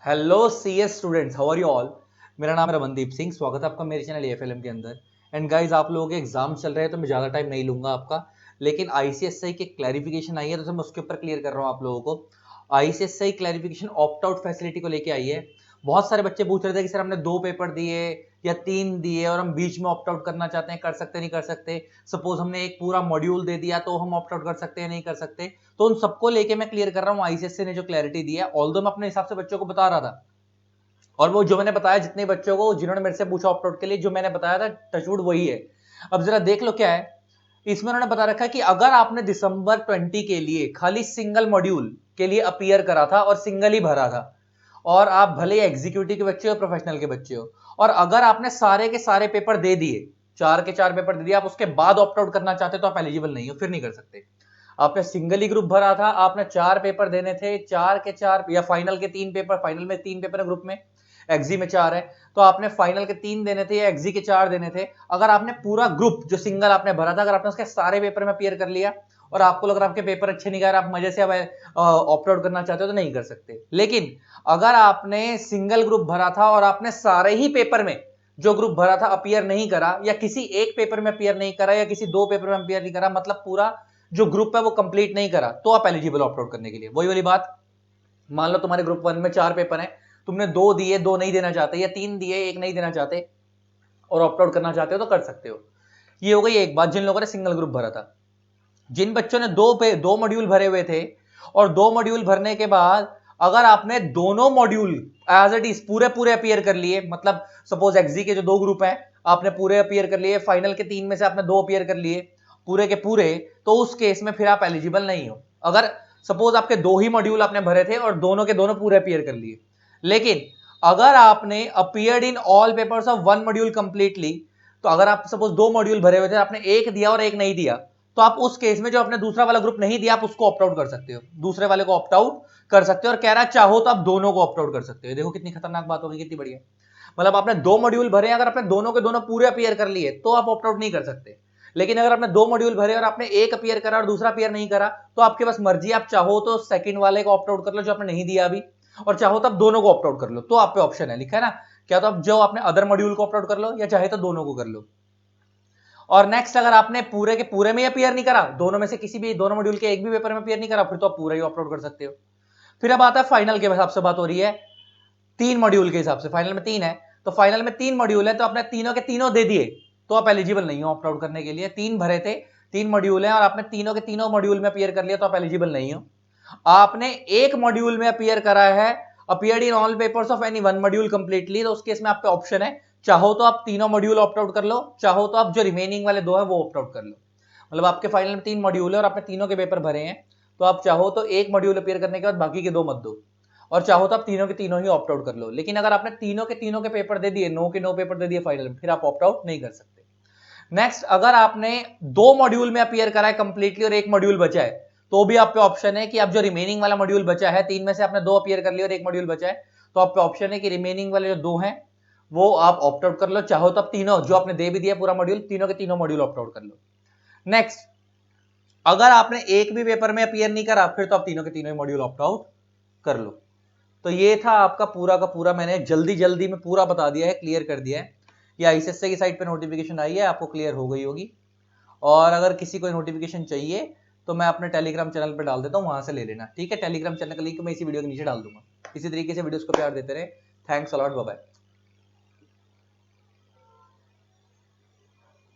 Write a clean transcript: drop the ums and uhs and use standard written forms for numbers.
Hello CS students, how are you all. मेरा नाम है रमनदीप सिंह। स्वागत है आपका मेरे चैनल एएफएलएम के अंदर। एंड गाइस, आप लोगों के एग्जाम चल रहे हैं तो मैं ज़्यादा टाइम नहीं लूंगा आपका, लेकिन आईसीएसआई की क्लैरिफिकेशन आई है तो मैं उसके ऊपर क्लियर कर रहा हूँ आप लोगों को। ICSI clarification opt out facility को लेके आई है। बहुत सारे बच्चे पूछ रहे थे कि सर हमने 2 पेपर दिए या 3 दिए और हम बीच में ऑप्ट आउट करना चाहते हैं, कर सकते नहीं कर सकते। सपोज हमने एक पूरा मॉड्यूल दे दिया तो हम ऑप्ट आउट कर सकते हैं नहीं कर सकते। तो उन सबको लेके मैं क्लियर कर रहा हूँ। आईसीएसआई ने जो क्लैरिटी दिया है, ऑल्दो मैं अपने हिसाब से बच्चों को बता रहा था, और वो जो मैंने बताया जितने बच्चों को जिन्होंने मेरे से पूछा ऑप्ट आउट के लिए, जो मैंने बताया था टचवुड वही है। अब जरा देख लो क्या है इसमें। उन्होंने बता रखा है कि अगर आपने दिसंबर 20 के लिए खाली सिंगल मॉड्यूल के लिए अपीयर करा था और सिंगल ही भरा था, और आप भले ही एग्जीक्यूटिव के बच्चे हो प्रोफेशनल के बच्चे हो, और अगर आपने सारे के सारे पेपर दे दिए, 4 के 4 पेपर दे दिए, आप उसके बाद ऑप्ट आउट करना चाहते तो आप एलिजिबल नहीं हो, फिर नहीं कर सकते। आपने सिंगल ही ग्रुप भरा था, आपने 4 पेपर देने थे, 4 के 4 या फाइनल के 3 पेपर, फाइनल में 3 पेपर है ग्रुप में, एक्जी में 4 है, तो आपने फाइनल के 3 देने थे या एक्जी के 4 देने थे। अगर आपने पूरा ग्रुप जो सिंगल आपने भरा था, अगर आपने उसके सारे पेपर में अपीयर कर लिया और आपको लग रहा आपके पेपर अच्छे नहीं गए, आप मजे से ऑप्ट आउट करना चाहते हो तो नहीं कर सकते। लेकिन अगर आपने सिंगल ग्रुप भरा था और आपने सारे ही पेपर में जो ग्रुप भरा था अपीयर नहीं करा, या किसी एक पेपर में अपीयर नहीं करा, या किसी 2 पेपर में अपीयर नहीं करा, मतलब पूरा जो ग्रुप है वो कंप्लीट नहीं करा, तो आप एलिजिबल ऑप्ट आउट करने के लिए। वही वाली बात, मान लो तुम्हारे ग्रुप 1 में 4 पेपर हैं, तुमने 2 दिए, 2 नहीं देना चाहते, या 3 दिए, 1 नहीं देना चाहते और ऑप्ट आउट करना चाहते हो तो कर सकते हो। ये हो गई एक बात जिन लोगों ने सिंगल ग्रुप भरा था। जिन बच्चों ने 2 मॉड्यूल भरे हुए थे, और 2 मॉड्यूल भरने के बाद अगर आपने दोनों मॉड्यूल एज इट इज पूरे पूरे अपीयर कर लिए, मतलब सपोज एक्जी के जो 2 ग्रुप हैं आपने पूरे अपीयर कर लिए, फाइनल के 3 में से आपने 2 अपीयर कर लिए पूरे के पूरे, तो उस केस में फिर आप एलिजिबल नहीं हो। अगर सपोज आपके 2 ही मॉड्यूल आपने भरे थे और दोनों के दोनों पूरे अपीयर कर लिए, लेकिन अगर आपने appeared in all papers of 1 module completely, तो अगर आप सपोज 2 मॉड्यूल भरे हुए थे, आपने एक दिया और एक नहीं दिया, तो आप उस केस में जो आपने दूसरा वाला ग्रुप नहीं दिया, आप उसको ऑप्ट आउट कर सकते हो, दूसरे वाले को ऑप्ट आउट कर सकते हो। और कह रहा चाहो तो आप दोनों को ऑप्ट आउट कर सकते हो। देखो कितनी खतरनाक बात होगी, कितनी बढ़िया। मतलब आपने 2 मॉड्यूल भरे, अगर आपने दोनों के दोनों पूरे अपीयर कर लिए तो आप ऑप्ट आउट नहीं कर सकते। लेकिन अगर आपने 2 मॉड्यूल भरे और आपने एक अपीयर करा और दूसरा अपीयर नहीं करा, तो आपके पास मर्जी, आप चाहो तो सेकंड वाले को ऑप्ट आउट कर लो जो आपने नहीं दिया अभी, और चाहो तो आप दोनों को ऑप्ट आउट कर लो। तो आप पे ऑप्शन है, लिखा है ना, क्या तो आप जो आपने अदर मॉड्यूल को ऑप्ट आउट कर लो, या चाहे तो दोनों को कर लो। और नेक्स्ट, अगर आपने पूरे के पूरे में अपीयर नहीं करा, दोनों में से किसी भी दोनों मॉड्यूल के एक भी पेपर में अपीयर नहीं करा, फिर तो आप पूरा ही ऑप्ट आउट कर सकते हो। फिर अब आता है फाइनल के हिसाब से बात हो रही है, 3 मॉड्यूल के हिसाब से। फाइनल में 3 है, तो फाइनल में 3 मॉड्यूल है, तो आपने तीनों के तीनों दे दिए तो आप एलिजिबल नहीं हो ऑप्ट आउट करने के लिए। 3 भरे थे, 3 मॉड्यूल है, और आपने तीनों के तीनों मॉड्यूल में अपीयर कर लिया तो आप एलिजिबल नहीं हो। आपने एक मॉड्यूल में अपीयर करा है, appeared in all papers of any 1 module completely, तो उस केस में आप पे ऑप्शन है, चाहो तो आप तीनों मॉड्यूल ऑप्ट आउट कर लो, चाहो तो आप जो रिमेनिंग वाले 2 है वो ऑप्ट आउट कर लो। मतलब आपके फाइनल में 3 मॉड्यूल है और आपने तीनों के पेपर भरे हैं, तो आप चाहो तो एक मॉड्यूल अपीयर करने के बाद बाकी के 2 मत दो, और चाहो तो आप तीनों के तीनों ही ऑप्ट आउट कर लो। लेकिन अगर आपने तीनों के तीनों के पेपर दे दिए, 9 के 9 पेपर दे दिए फाइनल में, फिर आप ऑप्ट आउट नहीं कर सकते। नेक्स्ट, अगर आपने 2 मॉड्यूल में अपीयर करा है कंप्लीटली और एक मॉड्यूल बचा है, तो भी आप पे ऑप्शन है कि आप जो रिमेनिंग वाला मॉड्यूल बचा है, 3 में से आपने 2 अपीयर कर लिया और एक मॉड्यूल बचा है, तो आप पे ऑप्शन है कि रिमेनिंग वाले जो 2 हैं वो आप ऑप्ट आउट कर लो। चाहो तो आप तीनों जो आपने दे भी दिया पूरा मॉड्यूल, तीनों के तीनों मॉड्यूल ऑप्ट आउट कर लो। नेक्स्ट, अगर आपने एक भी पेपर में अपीयर नहीं करा, फिर तो आप तीनों के तीनों मॉड्यूल ऑप्ट आउट कर लो। तो ये था आपका पूरा का पूरा, मैंने जल्दी जल्दी में पूरा बता दिया है, क्लियर कर दिया है। ये आईसीएसआई की साइट पे नोटिफिकेशन आई है, आपको क्लियर हो गई होगी। और अगर किसी को नोटिफिकेशन चाहिए तो मैं अपने टेलीग्राम चैनल पे डाल देता हूँ, वहां से ले लेना, ठीक है। टेलीग्राम चैनल का लिंक मैं इसी वीडियो के नीचे डाल दूंगा। इसी तरीके से वीडियोस को प्यार देते रहे। Thanks a lot, bye bye.